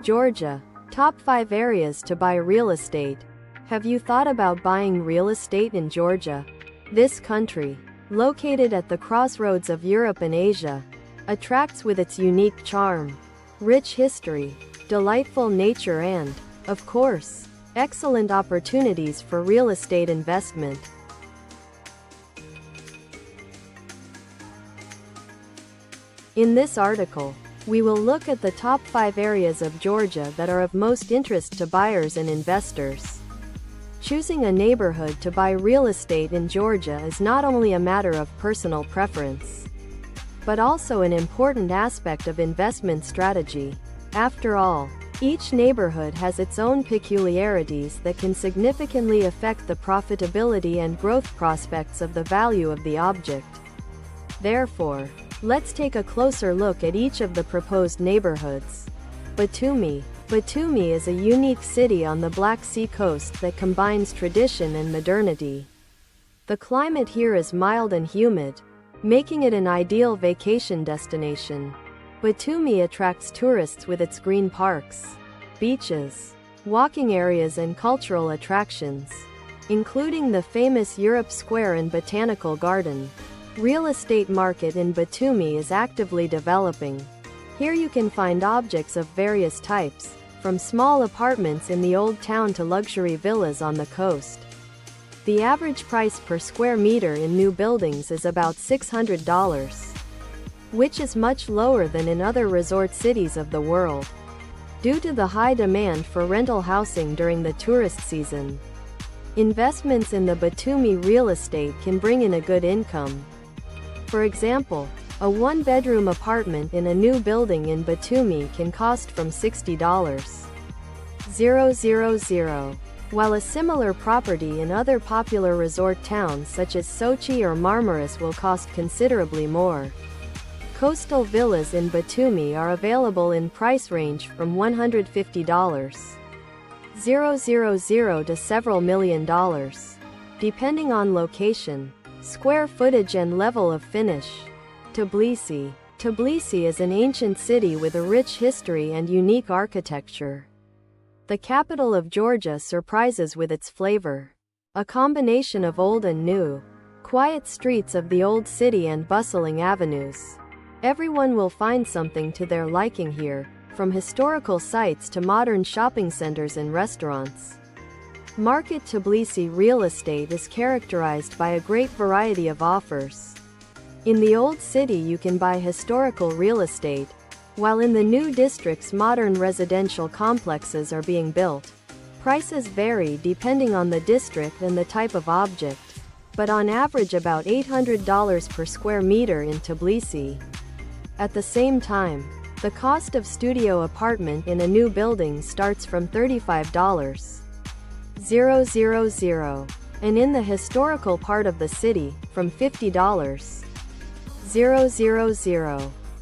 Georgia. Top 5 areas to buy real estate. Have you thought about buying real estate in Georgia? This country, located at the crossroads of Europe and Asia, attracts with its unique charm, rich history, delightful nature and, of course, excellent opportunities for real estate investment. In this article, we will look at the top 5 areas of Georgia that are of most interest to buyers and investors. Choosing a neighborhood to buy real estate in Georgia is not only a matter of personal preference, but also an important aspect of investment strategy. After all, each neighborhood has its own peculiarities that can significantly affect the profitability and growth prospects of the value of the object. Therefore, let's take a closer look at each of the proposed neighborhoods. Batumi. Batumi is a unique city on the Black Sea coast that combines tradition and modernity. The climate here is mild and humid, making it an ideal vacation destination. Batumi attracts tourists with its green parks, beaches, walking areas and cultural attractions, including the famous Europe Square and Botanical Garden. Real estate market in Batumi is actively developing. Here you can find objects of various types, from small apartments in the old town to luxury villas on the coast. The average price per square meter in new buildings is about $600, which is much lower than in other resort cities of the world, due to the high demand for rental housing during the tourist season. Investments in the Batumi real estate can bring in a good income. For example, a one-bedroom apartment in a new building in Batumi can cost from $60,000, while a similar property in other popular resort towns such as Sochi or Marmaris will cost considerably more. Coastal villas in Batumi are available in price range from $150,000 to several $1 million, depending on location, square footage and level of finish. Tbilisi. Tbilisi is an ancient city with a rich history and unique architecture. The capital of Georgia surprises with its flavor. A combination of old and new, quiet streets of the old city and bustling avenues. Everyone will find something to their liking here, from historical sites to modern shopping centers and restaurants. Market Tbilisi real estate is characterized by a great variety of offers. In the old city you can buy historical real estate, while in the new districts modern residential complexes are being built. Prices vary depending on the district and the type of object, but on average about $800 per square meter in Tbilisi. At the same time, the cost of studio apartment in a new building starts from $35,000, and in the historical part of the city, from $50,000.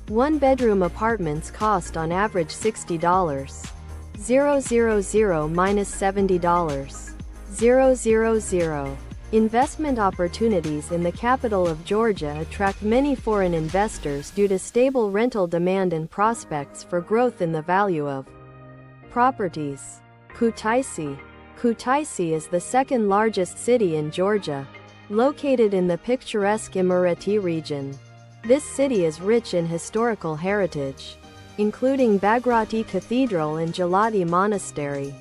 One-bedroom apartments cost on average $60,000 minus $70,000. Investment opportunities in the capital of Georgia attract many foreign investors due to stable rental demand and prospects for growth in the value of properties. Kutaisi. Kutaisi is the second largest city in Georgia, located in the picturesque Imereti region. This city is rich in historical heritage, including Bagrati Cathedral and Gelati Monastery,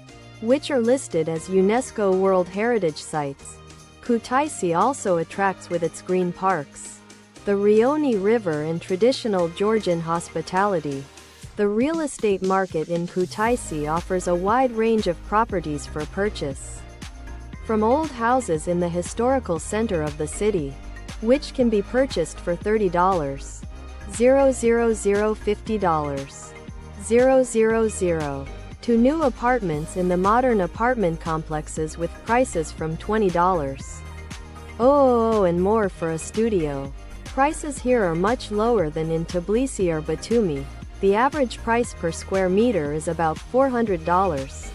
which are listed as UNESCO World Heritage Sites. Kutaisi also attracts with its green parks, the Rioni River and traditional Georgian hospitality. The real estate market in Kutaisi offers a wide range of properties for purchase, from old houses in the historical center of the city, which can be purchased for $30,000, $50,000, to new apartments in the modern apartment complexes with prices from $20,000 and more for a studio. Prices here are much lower than in Tbilisi or Batumi. The average price per square meter is about $400.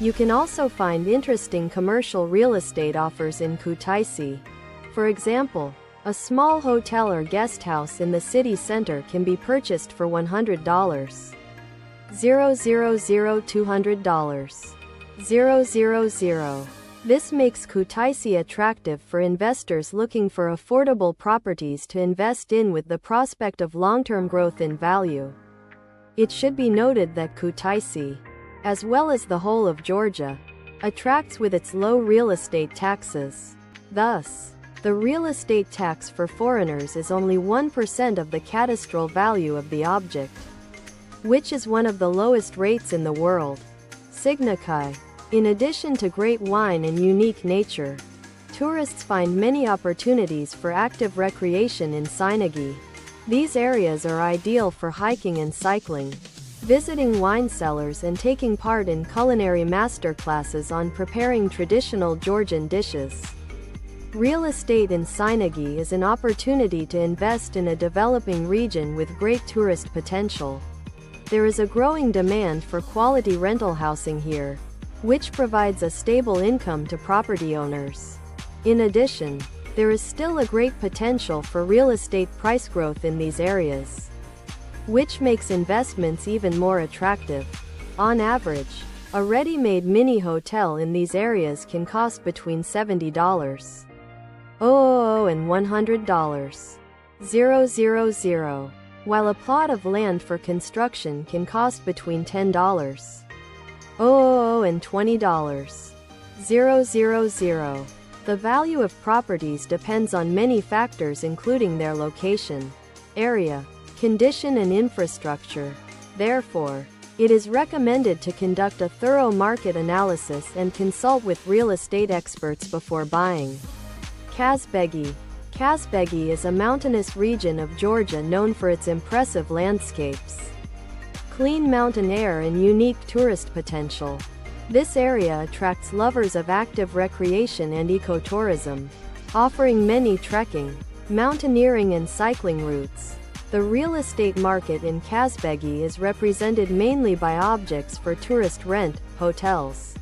You can also find interesting commercial real estate offers in Kutaisi. For example, a small hotel or guest house in the city center can be purchased for $100. $200. 000. This makes Kutaisi attractive for investors looking for affordable properties to invest in with the prospect of long-term growth in value. It should be noted that Kutaisi, as well as the whole of Georgia, attracts with its low real estate taxes. Thus, the real estate tax for foreigners is only 1% of the cadastral value of the object, which is one of the lowest rates in the world. Signakai. In addition to great wine and unique nature, tourists find many opportunities for active recreation in Sinagi. These areas are ideal for hiking and cycling, visiting wine cellars and taking part in culinary masterclasses on preparing traditional Georgian dishes. Real estate in Sinagi is an opportunity to invest in a developing region with great tourist potential. There is a growing demand for quality rental housing here, which provides a stable income to property owners. In addition, there is still a great potential for real estate price growth in these areas, which makes investments even more attractive. On average, a ready-made mini hotel in these areas can cost between $70 and $100 000, while a plot of land for construction can cost between $10 and $20 000. The value of properties depends on many factors including their location, area, condition and infrastructure. Therefore, it is recommended to conduct a thorough market analysis and consult with real estate experts before buying. Kazbegi. Kazbegi is a mountainous region of Georgia known for its impressive landscapes, clean mountain air and unique tourist potential. This area attracts lovers of active recreation and ecotourism, offering many trekking, mountaineering and cycling routes. The real estate market in Kazbegi is represented mainly by objects for tourist rent, hotels,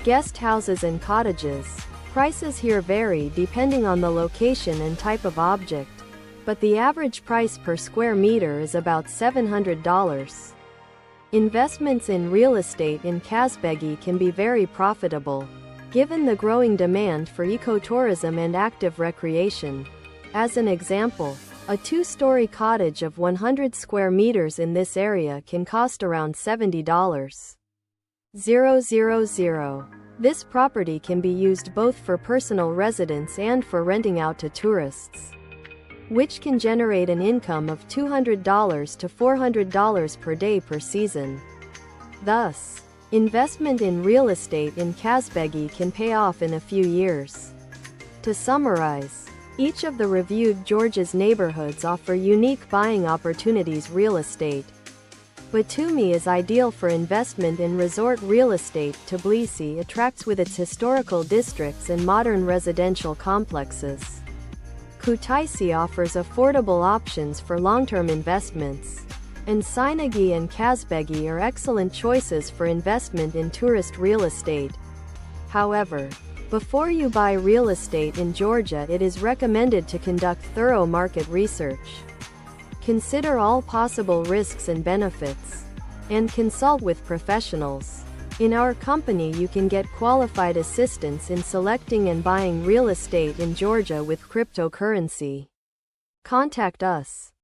guest houses and cottages. Prices here vary depending on the location and type of object, but the average price per square meter is about $700. Investments in real estate in Kazbegi can be very profitable, given the growing demand for ecotourism and active recreation. As an example, a two-story cottage of 100 square meters in this area can cost around $70. 000. This property can be used both for personal residence and for renting out to tourists, which can generate an income of $200 to $400 per day per season. Thus, investment in real estate in Kazbegi can pay off in a few years. To summarize, each of the reviewed Georgia's neighborhoods offer unique buying opportunities. Real estate Batumi is ideal for investment in resort real estate. Tbilisi attracts with its historical districts and modern residential complexes. Kutaisi offers affordable options for long-term investments, and Sinagi and Kazbegi are excellent choices for investment in tourist real estate. However, before you buy real estate in Georgia, it is recommended to conduct thorough market research. Consider all possible risks and benefits, and consult with professionals. In our company you can get qualified assistance in selecting and buying real estate in Georgia with cryptocurrency. Contact us.